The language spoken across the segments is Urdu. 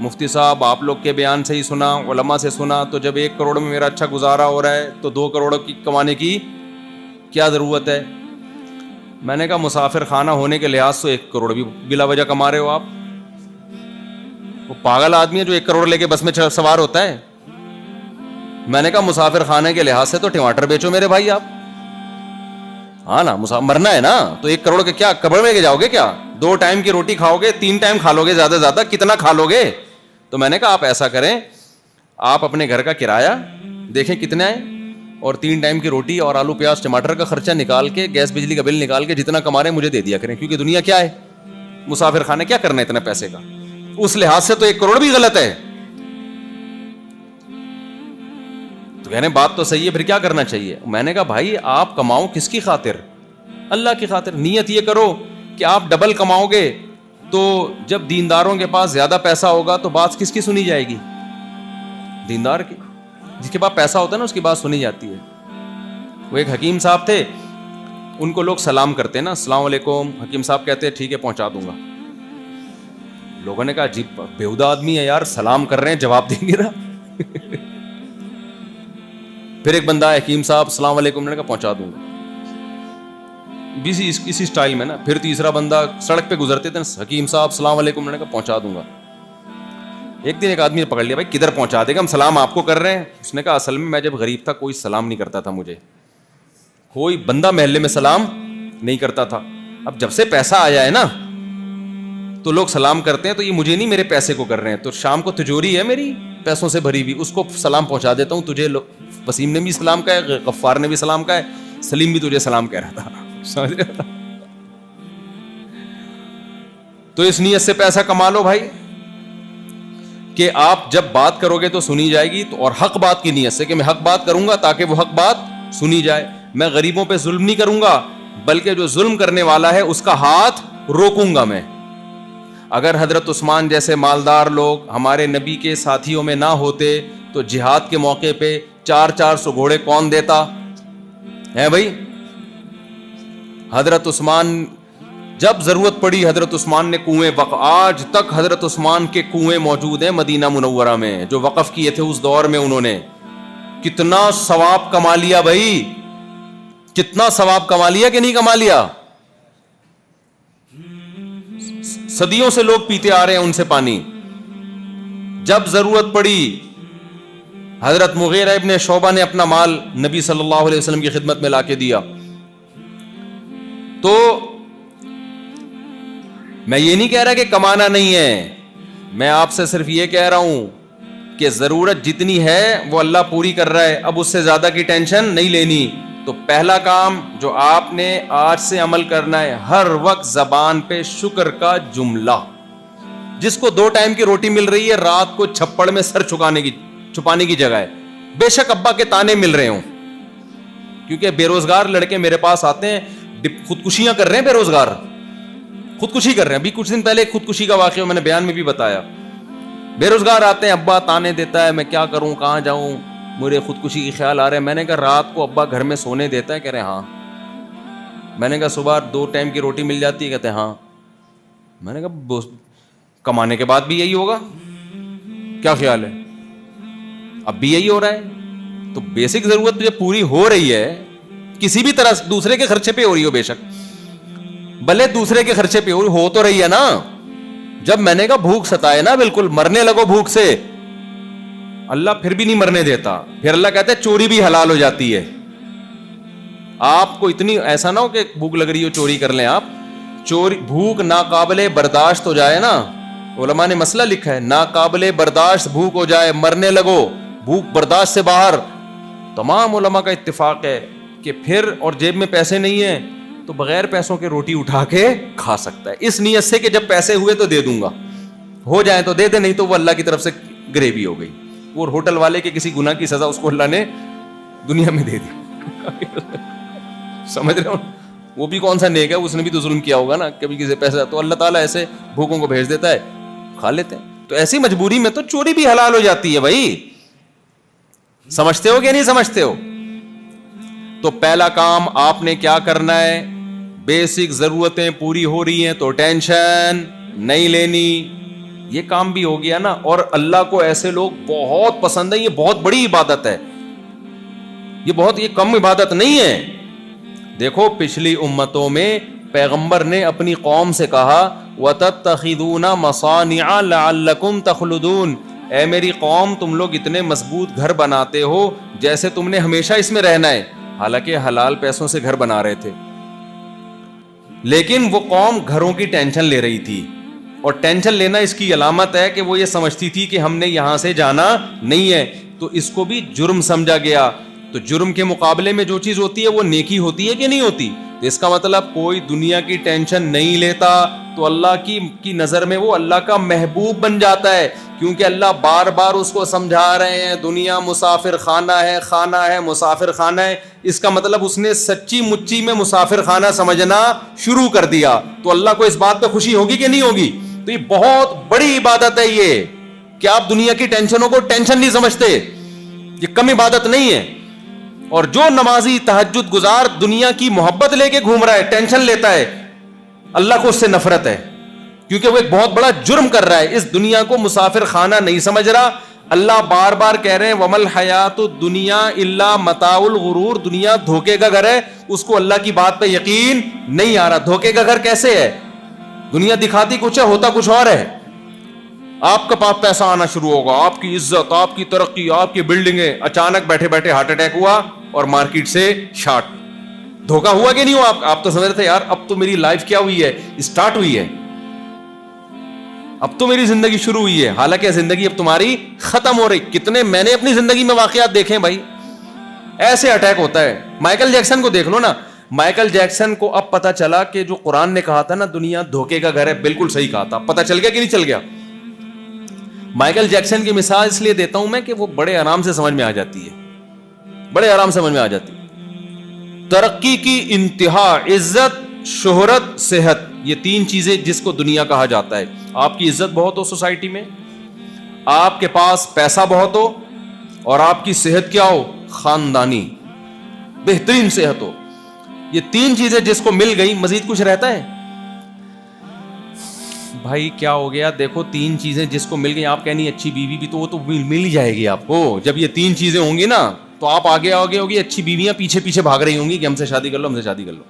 مفتی صاحب آپ لوگ کے بیان سے ہی سنا, علماء سے سنا, تو جب 1 کروڑ میں میرا اچھا گزارا ہو رہا ہے تو 2 کروڑ کی کمانے کی کیا ضرورت ہے؟ میں نے کہا مسافر خانہ ہونے کے لحاظ سے 1 کروڑ بھی بلا وجہ کما رہے ہو آپ. وہ پاگل آدمی ہے جو 1 کروڑ لے کے بس میں سوار ہوتا ہے. میں نے کہا مسافر خانے کے لحاظ سے تو ٹماٹر بیچو میرے بھائی آپ. ہاں نا, مرنا ہے نا, تو 1 کروڑ کے کیا قبر میں جاؤ گے کیا؟ 2 ٹائم کی روٹی کھاؤ گے, 3 ٹائم کھا لو گے زیادہ سے زیادہ, کتنا کھا لو گے؟ تو میں نے کہا آپ ایسا کریں, آپ اپنے گھر کا کرایہ دیکھیں کتنا ہے, اور 3 ٹائم کی روٹی اور آلو پیاز ٹماٹر کا خرچہ نکال کے, گیس بجلی کا بل نکال کے جتنا کما رہے ہیں مجھے دے دیا کریں, کیونکہ دنیا کیا ہے, مسافر خانے کیا کرنا ہے اتنا پیسے کا. اس لحاظ سے تو 1 کروڑ بھی غلط ہے. تو کہنے بات تو صحیح ہے, پھر کیا کرنا چاہیے؟ میں نے کہا بھائی آپ کماؤ کس کی خاطر؟ اللہ کی خاطر. نیت یہ کرو کہ آپ ڈبل کماؤ گے, تو جب دینداروں کے پاس زیادہ پیسہ ہوگا تو بات کس کی سنی جائے گی؟ دیندار کی. جس کے پاس پیسہ ہوتا ہے نا اس کی بات سنی جاتی ہے. وہ ایک حکیم صاحب تھے, ان کو لوگ سلام کرتے ہیں نا, السلام علیکم, حکیم صاحب کہتے ہیں ٹھیک ہے پہنچا دوں گا. لوگوں نے کہا عجیب بیہودہ آدمی ہے یار, سلام کر رہے ہیں جواب دیں گے نا. پھر ایک بندہ ہے, حکیم صاحب السلام علیکم, نے کہا پہنچا دوں گا, اسی سٹائل میں نا. پھر تیسرا بندہ سڑک پہ گزرتے تھے, حکیم صاحب السلام علیکم, نے کہا پہنچا دوں گا. ایک دن ایک آدمی نے پکڑ لیا, بھائی کدھر پہنچا دے گا, ہم سلام آپ کو کر رہے ہیں. اس نے کہا اصل میں جب غریب تھا کوئی سلام نہیں کرتا تھا, مجھے کوئی بندہ محلے میں سلام نہیں کرتا تھا. اب جب سے پیسہ آیا ہے نا تو لوگ سلام کرتے ہیں, تو یہ مجھے نہیں میرے پیسے کو کر رہے ہیں. تو شام کو تجوری ہے میری پیسوں سے بھری ہوئی, اس کو سلام پہنچا دیتا ہوں. تجھے وسیم نے بھی سلام کہا ہے, غفار نے بھی سلام کہا ہے, سلیم بھی تجھے سلام کہہ رہا تھا. سمجھ رہے ہو؟ تو اس نیت سے پیسہ کما لو بھائی کہ آپ جب بات کرو گے تو سنی جائے گی, اور حق بات کی نیت سے کہ میں حق بات کروں گا تاکہ وہ حق بات سنی جائے. میں غریبوں پہ ظلم نہیں کروں گا, بلکہ جو ظلم کرنے والا ہے اس کا ہاتھ روکوں گا میں. اگر حضرت عثمان جیسے مالدار لوگ ہمارے نبی کے ساتھیوں میں نہ ہوتے تو جہاد کے موقع پہ 400 گھوڑے کون دیتا ہے بھائی؟ حضرت عثمان جب ضرورت پڑی, حضرت عثمان نے کنویں آج تک حضرت عثمان کے کنویں موجود ہیں مدینہ منورہ میں جو وقف کیے تھے اس دور میں. انہوں نے کتنا ثواب کما لیا بھائی, کتنا ثواب کما لیا کہ نہیں کما لیا؟ صدیوں سے لوگ پیتے آ رہے ہیں ان سے پانی. جب ضرورت پڑی حضرت مغیرہ ابن شعبہ نے اپنا مال نبی صلی اللہ علیہ وسلم کی خدمت میں لا کے دیا. تو میں یہ نہیں کہہ رہا کہ کمانا نہیں ہے, میں آپ سے صرف یہ کہہ رہا ہوں کہ ضرورت جتنی ہے وہ اللہ پوری کر رہا ہے, اب اس سے زیادہ کی ٹینشن نہیں لینی. تو پہلا کام جو آپ نے آج سے عمل کرنا ہے, ہر وقت زبان پہ شکر کا جملہ. جس کو 2 ٹائم کی روٹی مل رہی ہے رات کو چھپڑ میں سر چھپانے کی جگہ ہے, بے شک ابا کے تانے مل رہے ہوں, کیونکہ بے روزگار لڑکے میرے پاس آتے ہیں, خودکشیاں کر رہے ہیں, بے روزگار خودکشی کر رہے ہیں. ابھی کچھ دن پہلے خودکشی کا واقعہ میں نے بیان میں بھی بتایا. بے روزگار آتے ہیں, ابا تانے دیتا ہے, میں کیا کروں, کہاں جاؤں, مجھے خودکشی کی خیال آ رہے ہیں. میں نے کہا رات کو ابا گھر میں سونے دیتا ہے؟ کہہ رہے ہاں. میں نے کہا صبح 2 ٹائم کی روٹی مل جاتی ہے؟ کہتے ہیں ہاں. میں نے کہا کمانے کے بعد بھی یہی ہوگا؟ کیا خیال ہے؟ اب بھی یہی ہو رہا ہے. تو بیسک ضرورت تجھے پوری ہو رہی ہے کسی بھی طرح, دوسرے کے خرچے پہ ہو رہی ہو, بے شک بھلے دوسرے کے خرچے پہ ہو تو رہی ہے نا. جب میں نے کہا بھوک ستائے نا, بالکل مرنے لگو بھوک سے, اللہ پھر بھی نہیں مرنے دیتا. پھر اللہ کہتا ہے چوری بھی حلال ہو جاتی ہے. آپ کو اتنی ایسا نہ ہو کہ بھوک لگ رہی ہو چوری کر لیں آپ. چوری بھوک ناقابل برداشت ہو جائے نا, علماء نے مسئلہ لکھا ہے, ناقابل برداشت بھوک ہو جائے, مرنے لگو, بھوک برداشت سے باہر, تمام علماء کا اتفاق ہے کہ پھر, اور جیب میں پیسے نہیں ہیں تو بغیر پیسوں کے روٹی اٹھا کے کھا سکتا ہے, اس نیت سے کہ جب پیسے ہوئے تو دے دوں گا, ہو جائیں تو دے دے, نہیں تو وہ اللہ کی طرف سے گریوی ہو گئی. وہ ہوٹل والے کے کسی گناہ کی سزا اس کو اللہ نے دنیا میں دے دی. سمجھ رہے ہو؟ وہ بھی کون سا نیک ہے, اس نے بھی تو ظلم کیا ہوگا نا, کبھی کسی پیسہ, تو اللہ تعالیٰ ایسے بھوکوں کو بھیج دیتا ہے, کھا لیتے ہیں. تو ایسی مجبوری میں تو چوری بھی حلال ہو جاتی ہے بھائی. سمجھتے ہو کہ نہیں سمجھتے ہو؟ تو پہلا کام آپ نے کیا کرنا ہے, بیسک ضرورتیں پوری ہو رہی ہیں تو ٹینشن نہیں لینی. یہ کام بھی ہو گیا نا. اور اللہ کو ایسے لوگ بہت پسند ہیں. یہ بہت بڑی عبادت ہے, یہ کم عبادت نہیں ہے. دیکھو پچھلی امتوں میں پیغمبر نے اپنی قوم سے کہا وَتَتَّخِذُونَ مَصَانِعَ لَعَلَّكُمْ تَخْلُدُونَ, اے میری قوم تم لوگ اتنے مضبوط گھر بناتے ہو جیسے تم نے ہمیشہ اس میں رہنا ہے. حالانکہ حلال پیسوں سے گھر بنا رہے تھے, لیکن وہ قوم گھروں کی ٹینشن لے رہی تھی. اور ٹینشن لینا اس کی علامت ہے کہ وہ یہ سمجھتی تھی کہ ہم نے یہاں سے جانا نہیں ہے, تو اس کو بھی جرم سمجھا گیا. تو جرم کے مقابلے میں جو چیز ہوتی ہے وہ نیکی ہوتی ہے کہ نہیں ہوتی؟ تو اس کا مطلب کوئی دنیا کی ٹینشن نہیں لیتا تو اللہ کی نظر میں وہ اللہ کا محبوب بن جاتا ہے, کیونکہ اللہ بار بار اس کو سمجھا رہے ہیں دنیا مسافر خانہ ہے مسافر خانہ ہے. اس کا مطلب اس نے سچی مچی میں مسافر خانہ سمجھنا شروع کر دیا. تو اللہ کو اس بات پہ خوشی ہوگی کہ نہیں ہوگی؟ تو یہ بہت بڑی عبادت ہے یہ, کہ آپ دنیا کی ٹینشنوں کو ٹینشن نہیں سمجھتے. یہ کم عبادت نہیں ہے. اور جو نمازی تہجد گزار دنیا کی محبت لے کے گھوم رہا ہے, ٹینشن لیتا ہے, اللہ کو اس سے نفرت ہے, کیونکہ وہ ایک بہت بڑا جرم کر رہا ہے. اس دنیا کو مسافر خانہ نہیں سمجھ رہا. اللہ بار بار کہہ رہے ہیں وَمَا الْحَيَاةُ الدُّنْيَا إِلَّا مَتَاعُ الْغُرُورِ, دنیا دھوکے کا گھر ہے. اس کو اللہ کی بات پہ یقین نہیں آ رہا. دھوکے کا گھر کیسے ہے؟ دنیا دکھاتی کچھ ہے, ہوتا کچھ اور ہے. آپ کے پاس پیسہ آنا شروع ہوگا, آپ کی عزت, آپ کی ترقی, آپ کی بلڈنگیں, اچانک بیٹھے بیٹھے ہارٹ اٹیک ہوا اور مارکیٹ سے شارٹ. دھوکا ہوا کہ نہیں ہوا؟ آپ تو سمجھ رہے تھے یار اب تو میری لائف کیا ہوئی ہے, اسٹارٹ ہوئی ہے, اب تو میری زندگی شروع ہوئی ہے. حالانکہ زندگی اب تمہاری ختم ہو رہی. کتنے میں نے اپنی زندگی میں واقعات دیکھے بھائی, ایسے اٹیک ہوتا ہے. مائیکل جیکسن کو دیکھ لو نا. مائیکل جیکسن کو اب پتا چلا کہ جو قرآن نے کہا تھا نا دنیا دھوکے کا گھر ہے, بالکل صحیح کہا تھا. پتا چل گیا کہ نہیں چل گیا؟ مائیکل جیکسن کی مثال اس لیے دیتا ہوں میں کہ وہ بڑے آرام سے سمجھ میں آ جاتی ہے, بڑے آرام سے سمجھ میں آ جاتی ہے. ترقی کی انتہا, عزت, شہرت, صحت, یہ تین چیزیں جس کو دنیا کہا جاتا ہے. آپ کی عزت بہت ہو سوسائٹی میں, آپ کے پاس پیسہ بہت ہو, اور آپ کی صحت کیا ہو؟ خاندانی بہترین صحت ہو. یہ تین چیزیں جس کو مل گئی مزید کچھ رہتا ہے؟ بھائی کیا ہو گیا؟ دیکھو تین چیزیں جس کو مل گئی, آپ کہنی اچھی بیوی بھی تو وہ تو مل ہی جائے گی آپ کو. جب یہ تین چیزیں ہوں گی نا تو آپ آگے ہوگی, اچھی بیویاں پیچھے پیچھے بھاگ رہی ہوں گی کہ ہم سے شادی کر لو, ہم سے شادی کر لو.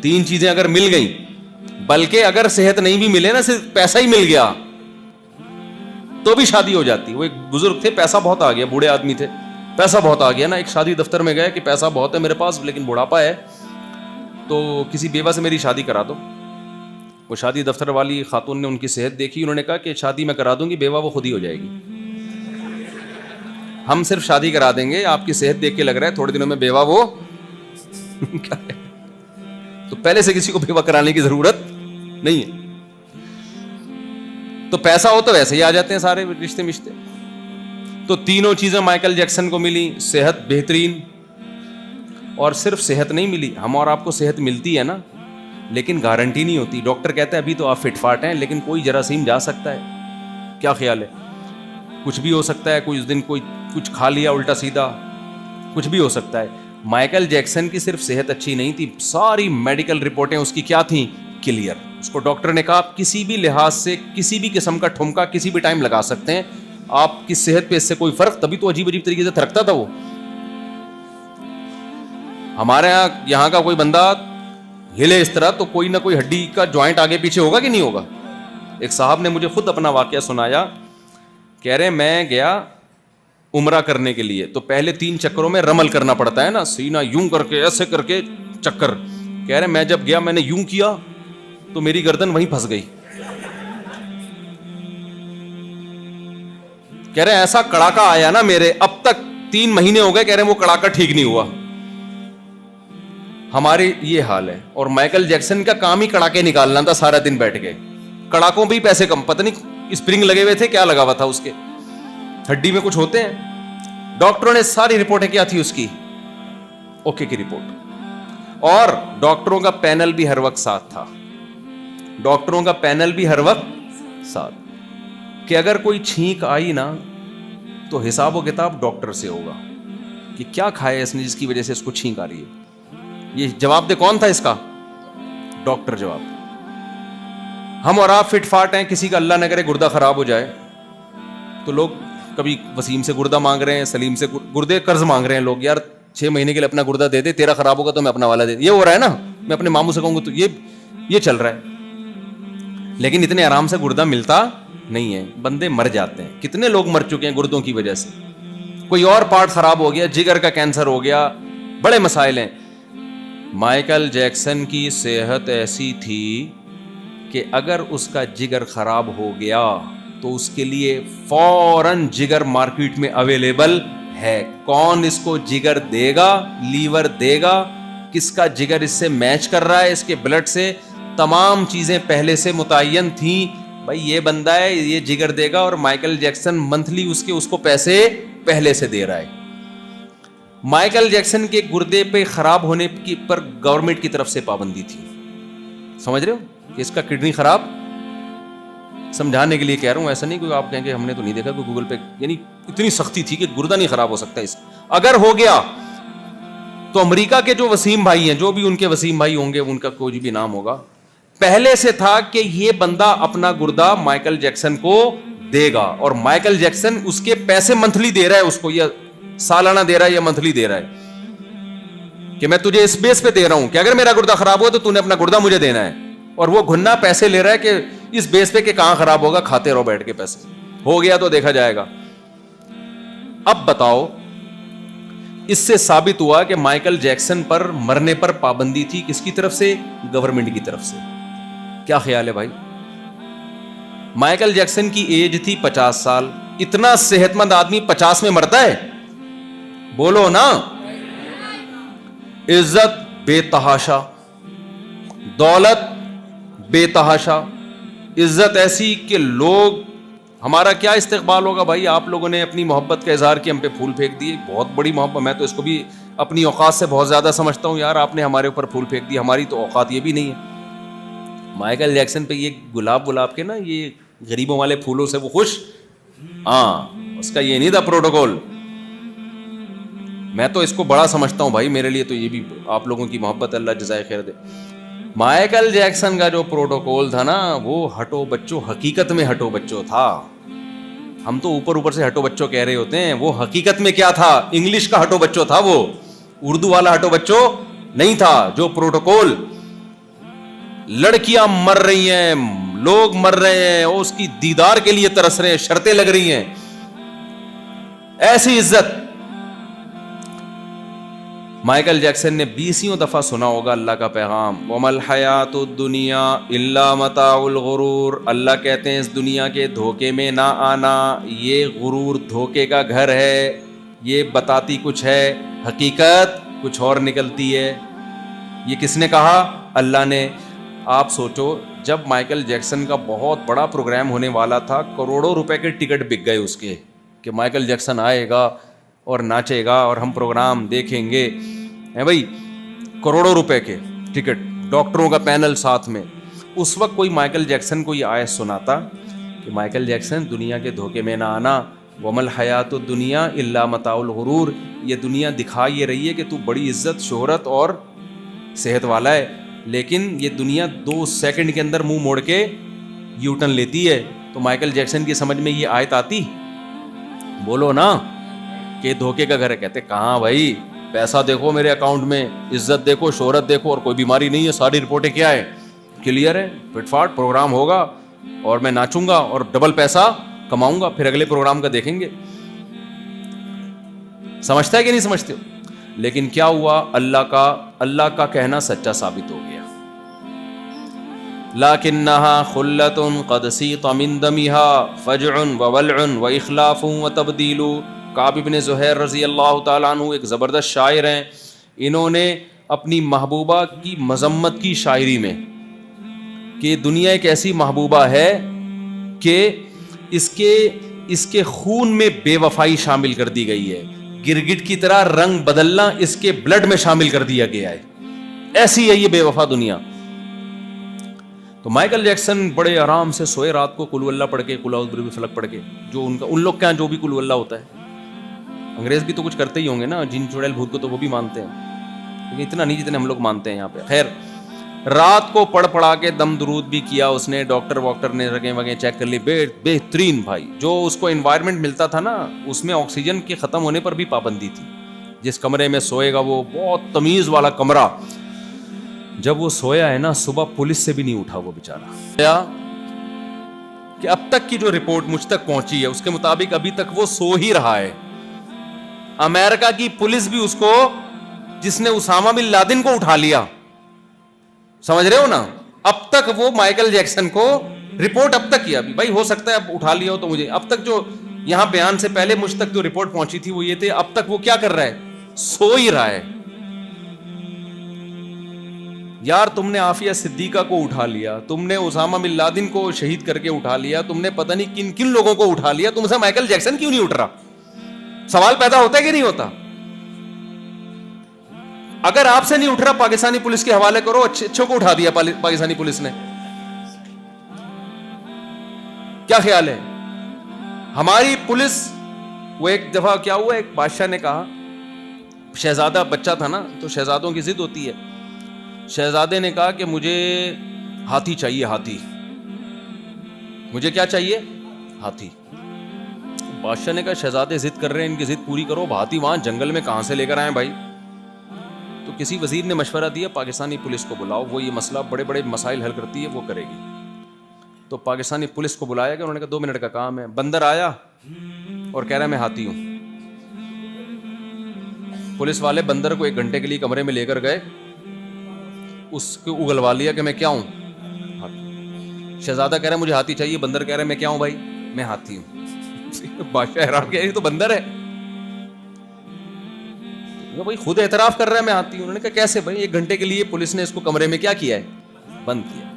تین چیزیں اگر مل گئیں, بلکہ اگر صحت نہیں بھی ملے نا, صرف پیسہ ہی مل گیا تو بھی شادی ہو جاتی. وہ ایک بزرگ تھے, پیسہ بہت آ گیا, بوڑھے آدمی تھے, پیسہ بہت آ گیا نا. ایک شادی دفتر میں گئے کہ پیسہ بہت ہے میرے پاس لیکن بڑھاپا ہے, تو کسی بیوہ سے میری شادی کرا دو. وہ شادی دفتر والی خاتون نے ان کی صحت دیکھی, انہوں نے کہا کہ شادی میں کرا دوں گی, بیوہ وہ خود ہی ہو جائے گی. ہم صرف شادی کرا دیں گے, آپ کی صحت دیکھ کے لگ رہا ہے تھوڑے دنوں میں بیوہ وہ کیا ہے. تو پہلے سے کسی کو بیوہ کرانے کی ضرورت نہیں ہے. تو پیسہ ہو تو ویسے ہی آ جاتے ہیں سارے رشتے مشتے. تو تینوں چیزیں مائیکل جیکسن کو ملی, صحت بہترین, اور صرف صحت نہیں ملی, ہم اور آپ کو صحت ملتی ہے نا, لیکن گارنٹی نہیں ہوتی. ڈاکٹر کہتا ہے ابھی تو آپ فٹ فاٹ ہیں, لیکن کوئی جراثیم جا سکتا ہے. کیا خیال ہے؟ کچھ بھی ہو سکتا ہے. کوئی اس دن کوئی کچھ کھا لیا الٹا سیدھا, کچھ بھی ہو سکتا ہے. مائیکل جیکسن کی صرف صحت اچھی نہیں تھی, ساری میڈیکل رپورٹیں اس کی کیا تھیں؟ کلیئر. اس کو ڈاکٹر نے کہا آپ کسی بھی لحاظ سے کسی بھی قسم کا ٹھمکا کسی بھی ٹائم لگا سکتے ہیں, آپ کی صحت پہ اس سے کوئی فرق. تبھی تو عجیب عجیب طریقے سے تھرکتا تھا وہ. ہمارے یہاں کا کوئی بندہ ہلے اس طرح تو کوئی نہ کوئی ہڈی کا جوائنٹ آگے پیچھے ہوگا کہ نہیں ہوگا. ایک صاحب نے مجھے خود اپنا واقعہ سنایا, کہہ رہے میں گیا عمرہ کرنے کے لیے, تو پہلے 3 چکروں میں رمل کرنا پڑتا ہے نا, سینہ یوں کر کے ایسے کر کے چکر. کہہ رہے میں جب گیا میں نے یوں کیا تو میری گردن وہیں پھنس گئی. کہہ رہے ایسا کڑاکا آیا نا میرے, اب تک 3 مہینے ہو گئے, کہہ رہے وہ کڑاکا ٹھیک نہیں ہوا. ہمارے یہ حال ہے. اور مائیکل جیکسن کا کام ہی کڑاکے نکالنا تھا, سارا دن بیٹھ کے. کڑاکوں پہ ہی پیسے کم, پتہ نہیں اسپرنگ لگے ہوئے تھے, کیا لگا ہوا تھا اس کے, ہڈی میں کچھ ہوتے ہیں. ڈاکٹروں نے ساری رپورٹیں کیا تھی اس کی, اوکے کی رپورٹ. اور ڈاکٹروں کا پینل بھی ہر وقت ساتھ تھا, ڈاکٹروں کا پینل بھی ہر وقت ساتھ, کہ اگر کوئی چھینک آئی نا تو حساب و کتاب ڈاکٹر سے ہوگا کہ کیا کھایا اس نے جس کی وجہ سے اس کو چھینک آ رہی ہے. یہ جواب دے کون تھا اس کا؟ ڈاکٹر جواب. ہم اور آپ فٹ فاٹ ہیں, کسی کا اللہ نہ کرے گردہ خراب ہو جائے تو لوگ کبھی وسیم سے گردہ مانگ رہے ہیں, سلیم سے گردے قرض مانگ رہے ہیں لوگ, یار 6 مہینے کے لیے اپنا گردہ دے دے, تیرا خراب ہوگا تو میں اپنا والا دے دے. یہ ہو رہا ہے نا, میں اپنے ماموں سے کہوں گا تو یہ چل رہا ہے. لیکن اتنے آرام سے گردہ ملتا نہیں ہے, بندے مر جاتے ہیں. کتنے لوگ مر چکے ہیں گردوں کی وجہ سے, کوئی اور پارٹ خراب ہو گیا, جگر کا کینسر ہو گیا, بڑے مسائل ہیں. مائیکل جیکسن کی صحت ایسی تھی کہ اگر اس کا جگر خراب ہو گیا تو اس کے لیے فوراً جگر مارکیٹ میں اویلیبل ہے. کون اس کو جگر دے گا, لیور دے گا, کس کا جگر اس سے میچ کر رہا ہے, اس کے بلڈ سے, تمام چیزیں پہلے سے متعین تھیں. بھائی یہ بندہ ہے, یہ جگر دے گا, اور مائیکل جیکسن منتھلی اس کو پیسے پہلے سے دے رہا ہے. مائیکل جیکسن کے گردے پہ خراب ہونے کی پر گورنمنٹ کی طرف سے پابندی تھی. سمجھ رہے ہو کہ اس کا کڈنی خراب, سمجھانے کے لیے کہہ رہا ہوں, ایسا نہیں کوئی آپ کہیں کہ ہم نے تو نہیں دیکھا کوئی گوگل پہ, یعنی اتنی سختی تھی کہ گردہ نہیں خراب ہو سکتا. اس اگر ہو گیا تو امریکہ کے جو وسیم بھائی ہیں, جو بھی ان کے وسیم بھائی ہوں گے, ان کا کوئی بھی نام ہوگا, پہلے سے تھا کہ یہ بندہ اپنا گردہ مائیکل جیکسن کو دے گا, اور مائیکل جیکسن اس کے پیسے منتھلی دے رہا ہے اس کو, یا سالانہ دے رہا ہے یا منتھلی دے رہا ہے کہ میں تجھے اس بیس پہ دے رہا ہوں کہ اگر میرا گردہ خراب ہوا تو تو نے اپنا گردہ مجھے دینا ہے. اور وہ گھننا پیسے لے رہا ہے کہ اس بیس پہ کہ کہاں خراب ہوگا, کھاتے رہو بیٹھ کے پیسے, ہو گیا تو دیکھا جائے گا. اب بتاؤ, اس سے ثابت ہوا کہ مائیکل جیکسن پر مرنے پر پابندی تھی, کس کی طرف سے؟ گورنمنٹ کی طرف سے. کیا خیال ہے بھائی؟ مائیکل جیکسن کی ایج تھی 50 سال. اتنا صحت مند آدمی 50 میں مرتا ہے؟ بولو نا. عزت بے تحاشا, دولت بے تحاشا, عزت ایسی کہ لوگ, ہمارا کیا استقبال ہوگا بھائی. آپ لوگوں نے اپنی محبت کا اظہار کیا, ہم پہ پھول پھینک دیے, بہت بڑی محبت. میں تو اس کو بھی اپنی اوقات سے بہت زیادہ سمجھتا ہوں. یار آپ نے ہمارے اوپر پھول پھینک دی, ہماری تو اوقات یہ بھی نہیں ہے. مائیکل جیکسن پہ یہ گلاب کے نا, یہ غریبوں والے پھولوں سے وہ خوش, ہاں اس کا یہ نہیں تھا پروٹوکول. میں تو اس کو بڑا سمجھتا ہوں بھائی, میرے لیے تو یہ بھی آپ لوگوں کی محبت, اللہ جزائے خیر دے. مائیکل جیکسن کا جو پروٹوکول تھا نا, وہ ہٹو بچوں, حقیقت میں ہٹو بچوں تھا. ہم تو اوپر سے ہٹو بچوں کہہ رہے ہوتے ہیں, وہ حقیقت میں کیا تھا؟ انگلش کا ہٹو بچوں تھا وہ, اردو والا ہٹو بچوں نہیں تھا. جو پروٹوکول, لڑکیاں مر رہی ہیں, لوگ مر رہے ہیں, اس کی دیدار کے لیے ترس رہے ہیں, شرطیں لگ رہی ہیں, ایسی عزت. مائیکل جیکسن نے 20 دفعہ سنا ہوگا اللہ کا پیغام, وَمَا الْحَيَاةُ الدُّنْيَا إِلَّا مَتَاعُ الْغُرُورِ. اللہ کہتے ہیں اس دنیا کے دھوکے میں نہ آنا, یہ غرور دھوکے کا گھر ہے. یہ بتاتی کچھ ہے, حقیقت کچھ اور نکلتی ہے. یہ کس نے کہا؟ اللہ نے. آپ سوچو, جب مائیکل جیکسن کا بہت بڑا پروگرام ہونے والا تھا, کروڑوں روپے کے ٹکٹ بک گئے اس کے, کہ مائیکل جیکسن آئے گا اور ناچے گا اور ہم پروگرام دیکھیں گے, ہیں بھائی, کروڑوں روپے کے ٹکٹ, ڈاکٹروں کا پینل ساتھ میں. اس وقت کوئی مائیکل جیکسن کو یہ آیت سناتا کہ مائیکل جیکسن دنیا کے دھوکے میں نہ آنا, وَمَا الْحَيَاةُ الدُّنْيَا إِلَّا مَتَاعُ الْغُرُورِ. یہ دنیا دکھا یہ رہی ہے کہ تو بڑی عزت, شہرت اور صحت والا ہے, لیکن یہ دنیا 2 سیکنڈ کے اندر منہ موڑ کے یو ٹرن لیتی ہے. تو مائیکل جیکسن کی سمجھ میں یہ آیت آتی؟ بولو نا, کہ دھوکے کا گھر ہے. کہتے کہاں بھائی, پیسہ دیکھو میرے اکاؤنٹ میں, عزت دیکھو, شہرت دیکھو, اور کوئی بیماری نہیں ہے, ساری رپورٹیں کیا ہے, کلیئر ہے, فٹ فاٹ پروگرام ہوگا اور میں ناچوں گا اور ڈبل پیسہ کماؤں گا, پھر اگلے پروگرام کا دیکھیں گے. سمجھتا ہے کہ نہیں سمجھتے ہو؟ لیکن کیا ہوا, اللہ کا کہنا سچا ثابت ہو گیا. لَكِنَّهَا خُلَّةٌ قَدْ سِيطَ مِن دَمِهَا فَجْعٌ وَوَلْعٌ وَإِخْلَافٌ وَتَبْدِيلٌ. کعب بن زہیر رضی اللہ تعالیٰ عنہ ایک زبردست شاعر ہیں. انہوں نے اپنی محبوبہ کی مذمت کی شاعری میں کہ دنیا ایک ایسی محبوبہ ہے کہ اس کے خون میں بے وفائی شامل کر دی گئی ہے, گرگٹ کی طرح رنگ بدلنا اس کے بلڈ میں شامل کر دیا گیا ہے, ایسی ہے یہ بے وفا دنیا. تو مائیکل جیکسن بڑے آرام سے سوئے رات کو, قل اللہ پڑھ کے, قل اعوذ برب الفلق پڑھ کے, جو ان لوگ کیا جو بھی قل اللہ ہوتا ہے. انگریز بھی تو کچھ کرتے ہی ہوں گے نا, جن چڑیل بھوت کو تو وہ بھی مانتے ہیں, لیکن اتنا نہیں جتنے ہم لوگ مانتے ہیں یہاں پہ. خیر, رات کو پڑھ پڑھا کے دم درود بھی کیا اس نے, ڈاکٹر نے رگیں وگیں چیک کر لی, بہترین بھائی. جو اس کو انوائرمنٹ ملتا تھا نا, اس میں آکسیجن کے ختم ہونے پر بھی پابندی تھی. جس کمرے میں سوئے گا وہ بہت تمیز والا کمرہ, جب وہ سویا ہے نا, صبح پولیس سے بھی نہیں اٹھا وہ بیچارہ. کہ اب تک کی جو رپورٹ مجھ تک پہنچی ہے اس کے مطابق ابھی تک وہ سو ہی رہا ہے. امریکہ کی پولیس بھی اس کو, جس نے اسامہ بن لادن کو اٹھا لیا, سمجھ رہے ہو نا, اب تک وہ مائیکل جیکسن کو رپورٹ اب تک کیا بھی بھائی, ہو سکتا ہے اب اٹھا لیا ہو تو مجھے, اب تک جو یہاں بیان سے پہلے مجھ تک جو رپورٹ پہنچی تھی وہ یہ تھے, اب تک وہ کیا کر رہا ہے, سو ہی رہا ہے. یار تم نے عافیہ صدیقہ کو اٹھا لیا, تم نے اسامہ بن لادن کو شہید کر کے اٹھا لیا, تم نے پتہ نہیں کن کن لوگوں کو اٹھا لیا, تم سے مائیکل جیکسن کیوں نہیں اٹھ رہا؟ سوال پیدا ہوتا ہے کہ نہیں ہوتا؟ اگر آپ سے نہیں اٹھ رہا, پاکستانی پولیس کے حوالے کرو, اچھوں کو اٹھا دیا پاکستانی پولیس نے. کیا خیال ہے ہماری پولیس؟ وہ ایک دفعہ کیا ہوا, ایک بادشاہ نے کہا, شہزادہ بچہ تھا نا, تو شہزادوں کی ضد ہوتی ہے. شہزادے نے کہا کہ مجھے ہاتھی چاہیے, ہاتھی, مجھے کیا چاہیے, ہاتھی. بادشاہ نے کہا شہزادے ضد کر رہے ہیں, ان کی ضد پوری کرو, ہاتھی وہاں جنگل میں کہاں سے لے کر آئیں بھائی؟ تو کسی وزیر نے مشورہ دیا پاکستانی پولیس کو بلاؤ, وہ یہ مسئلہ, بڑے بڑے مسائل حل کرتی ہے, وہ کرے گی. تو پاکستانی پولیس کو بلایا گیا, انہوں نے کہا 2 منٹ کا کام ہے. بندر آیا اور کہہ رہا ہے میں ہاتھی ہوں. پولیس والے بندر کو 1 گھنٹے کے لیے کمرے میں لے کر گئے, اس کو اگلوا لیا کہ میں کیا ہوں, ہاتھی. شہزادہ کہہ رہا ہے مجھے ہاتھی چاہیے, بندر کہہ رہا ہے میں کیا ہوں بھائی, میں ہاتھی ہوں. بادشاہ حیران کہ یہ تو بندر ہے, بھائی خود اعتراف کر رہا ہے میں ہاتھی ہوں. انہوں نے کہا کیسے بھائی؟ 1 گھنٹے کے لیے پولیس نے اس کو کمرے میں کیا کیا ہے, بند کیا.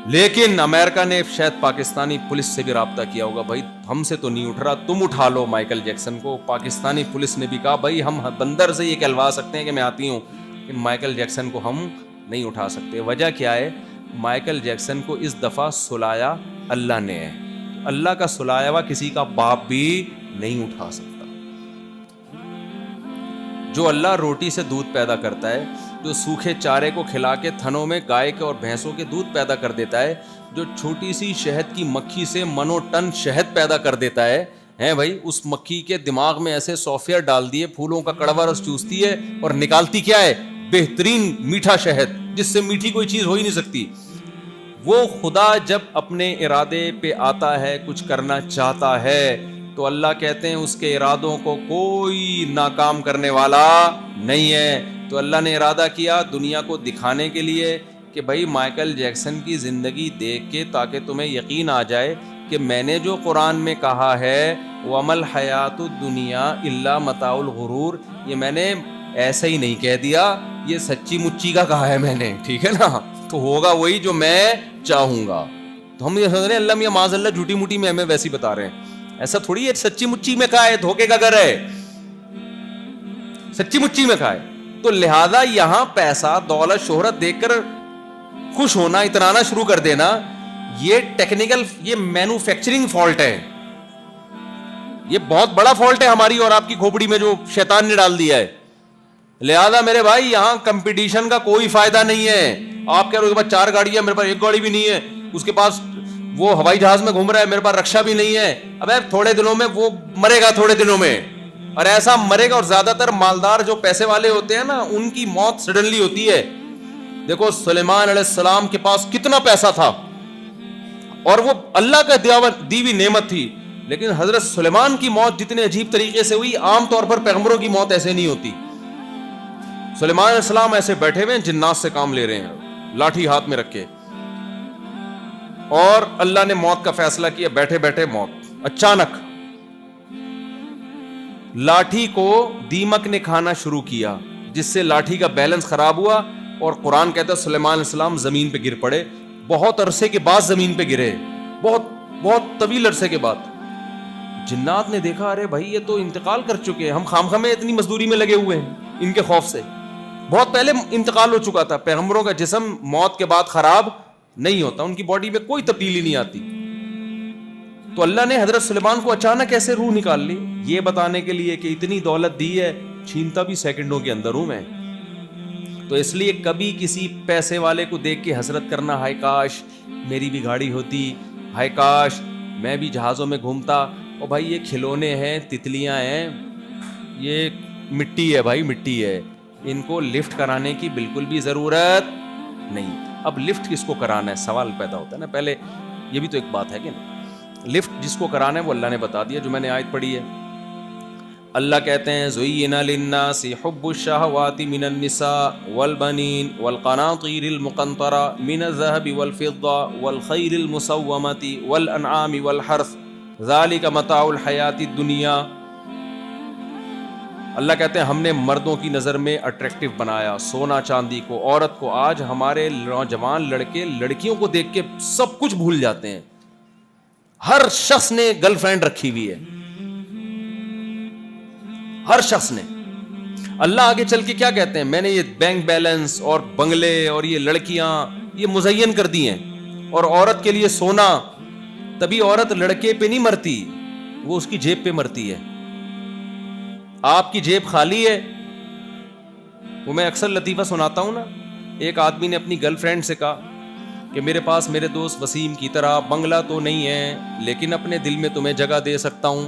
لیکن امریکہ نے شاید پاکستانی پولیس سے بھی رابطہ کیا ہوگا, بھائی ہم سے تو نہیں اٹھ رہا, تم اٹھا لو مائیکل جیکسن کو. پاکستانی پولیس نے بھی کہا بھائی ہم بندر سے یہ کہلوا سکتے ہیں کہ میں ہاتھی ہوں, لیکن مائیکل جیکسن کو ہم نہیں اٹھا سکتے. وجہ کیا ہے؟ مائیکل جیکسن کو اس دفعہ سلایا اللہ نے ہے. اللہ کا سلایا ہوا کسی کا باپ بھی نہیں اٹھا سکتا. جو اللہ روٹی سے دودھ پیدا کرتا ہے, جو سوکھے چارے کو کھلا کے تھنوں میں گائے کے اور بھینسوں کے دودھ پیدا کر دیتا ہے, جو چھوٹی سی شہد کی مکھی سے منو ٹن شہد پیدا کر دیتا ہے بھائی, اس مکھی کے دماغ میں ایسے سافٹ ڈال دیے, پھولوں کا کڑوا رس چوستی ہے اور نکالتی کیا ہے, بہترین میٹھا شہد, جس سے میٹھی کوئی چیز ہو ہی نہیں سکتی. وہ خدا جب اپنے ارادے پہ آتا ہے, کچھ کرنا چاہتا ہے, تو اللہ کہتے ہیں اس کے ارادوں کو کوئی ناکام کرنے والا نہیں ہے. تو اللہ نے ارادہ کیا دنیا کو دکھانے کے لیے کہ بھائی مائیکل جیکسن کی زندگی دیکھ کے, تاکہ تمہیں یقین آ جائے کہ میں نے جو قرآن میں کہا ہے وَمَا الْحَيَاةُ الدُّنْيَا إِلَّا مَتَاعُ الْغُرُورِ, یہ میں نے ایسا ہی نہیں کہہ دیا, یہ سچی مچی کا کہا ہے میں نے, ٹھیک ہے نا, تو ہوگا وہی جو میں چاہوں گا. تو ہم یہ سمجھ رہے ہیں اللہ میاں معاذ اللہ جھوٹی موٹی میں ہمیں ویسی بتا رہے ہیں, ایسا تھوڑی ہے سچی مچی میں کہا ہے, دھوکے کا گھر ہے, سچی مچی میں کہا ہے. تو لہذا یہاں پیسہ دولت شہرت دیکھ کر خوش ہونا, اترانا شروع کر دینا, یہ ٹیکنیکل, یہ مینوفیکچرنگ فالٹ ہے, یہ بہت بڑا فالٹ ہے ہماری اور آپ کی کھوپڑی میں جو شیطان نے ڈال دیا ہے. لہذا میرے بھائی یہاں کمپٹیشن کا کوئی فائدہ نہیں ہے. آپ کہہ رہے ہو کہ 4 گاڑیاں, میرے پاس 1 گاڑی بھی نہیں ہے, اس کے پاس وہ ہوائی جہاز میں گھوم رہا ہے, میرے پاس رکشا بھی نہیں ہے. اب تھوڑے دنوں میں وہ مرے گا, تھوڑے دنوں میں, اور ایسا مرے گا. اور زیادہ تر مالدار جو پیسے والے ہوتے ہیں نا, ان کی موت سڈنلی ہوتی ہے. دیکھو سلیمان علیہ السلام کے پاس کتنا پیسہ تھا اور وہ اللہ کا دی ہوئی نعمت تھی, لیکن حضرت سلیمان کی موت جتنے عجیب طریقے سے ہوئی, عام طور پر پیغمبروں کی موت ایسے نہیں ہوتی. سلیمان علیہ السلام ایسے بیٹھے ہوئے جنات سے کام لے رہے ہیں, لاٹھی ہاتھ میں رکھے, اور اللہ نے موت کا فیصلہ کیا, بیٹھے بیٹھے موت. اچانک لاٹھی کو دیمک نے کھانا شروع کیا, جس سے لاٹھی کا بیلنس خراب ہوا, اور قرآن کہتا ہے سلیمان علیہ السلام زمین پہ گر پڑے. بہت عرصے کے بعد زمین پہ گرے, بہت طویل عرصے کے بعد. جنات نے دیکھا ارے بھائی یہ تو انتقال کر چکے ہیں, ہم خام میں اتنی مزدوری میں لگے ہوئے ہیں, ان کے خوف سے بہت پہلے انتقال ہو چکا تھا. پیغمبروں کا جسم موت کے بعد خراب نہیں ہوتا, ان کی باڈی میں کوئی تبدیلی نہیں آتی. تو اللہ نے حضرت سلیمان کو اچانک ایسے روح نکال لی, یہ بتانے کے لیے کہ اتنی دولت دی ہے, چھینتا بھی سیکنڈوں کے اندر ہوں میں. تو اس لیے کبھی کسی پیسے والے کو دیکھ کے حسرت کرنا ہائے کاش میری بھی گاڑی ہوتی, ہائے کاش میں بھی جہازوں میں گھومتا. اور بھائی یہ کھلونے ہیں, تتلیاں ہیں, یہ مٹی ہے بھائی, مٹی ہے, ان کو لفٹ کرانے کی بالکل بھی ضرورت نہیں. اب لفٹ کس کو کرانا ہے سوال پیدا ہوتا ہے نا. پہلے یہ بھی تو ایک بات ہے کہ نہیں, لفٹ جس کو کرانا ہے وہ اللہ نے بتا دیا, جو میں نے آیت پڑھی ہے. اللہ کہتے ہیں زُيِّنَ لِلنَّاسِ حُبُّ الشَّهَوَاتِ مِنَ النِّسَاءِ وَالْبَنِينَ وَالْقَنَاطِيرِ الْمُقَنطَرَةِ مِنَ الذَّهَبِ وَالْفِضَّةِ وَالْخَيْلِ الْمُسَوَّمَةِ وَالْأَنْعَامِ وَالْحَرْثِ ذَلِكَ مَتَاعُ الْحَيَاةِ الدُّنْيَا. اللہ کہتے ہیں ہم نے مردوں کی نظر میں اٹریکٹیو بنایا سونا چاندی کو, عورت کو. آج ہمارے نوجوان لڑکے لڑکیوں کو دیکھ کے سب کچھ بھول جاتے ہیں. ہر شخص نے گرل فرینڈ رکھی ہوئی ہے, ہر شخص نے. اللہ آگے چل کے کیا کہتے ہیں, میں نے یہ بینک بیلنس اور بنگلے اور یہ لڑکیاں یہ مزین کر دی ہیں, اور عورت کے لیے سونا. تبھی عورت لڑکے پہ نہیں مرتی, وہ اس کی جیب پہ مرتی ہے. آپ کی جیب خالی ہے. وہ میں اکثر لطیفہ سناتا ہوں نا, ایک آدمی نے اپنی گرل فرینڈ سے کہا کہ میرے پاس میرے دوست وسیم کی طرح بنگلہ تو نہیں ہے, لیکن اپنے دل میں تمہیں جگہ دے سکتا ہوں.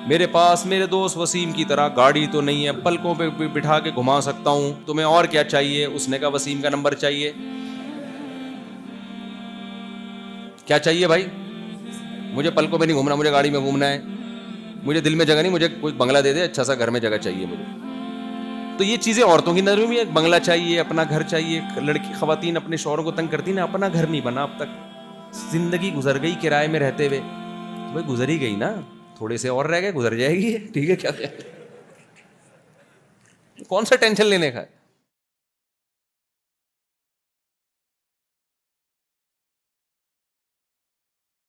میرے پاس میرے دوست وسیم کی طرح گاڑی تو نہیں ہے, پلکوں پہ بٹھا کے گھما سکتا ہوں, تمہیں اور کیا چاہیے؟ اس نے کہا وسیم کا نمبر چاہیے. کیا چاہیے بھائی؟ مجھے پلکوں پہ نہیں گھومنا, مجھے گاڑی میں گھومنا ہے, مجھے دل میں جگہ نہیں, مجھے کوئی بنگلہ دے دے, اچھا سا گھر میں جگہ چاہیے مجھے. تو یہ چیزیں عورتوں کی نظر میں بھی ہے, بنگلہ چاہیے, اپنا گھر چاہیے. لڑکی خواتین اپنے شوہروں کو تنگ کرتی نا, اپنا گھر نہیں بنا اب تک, زندگی گزر گئی کرائے میں رہتے ہوئے. بھائی گزر ہی گئی نا, تھوڑے سے اور رہ گئے, گزر جائے گی, ٹھیک ہے, کیا کون سا ٹینشن لینے کا ہے.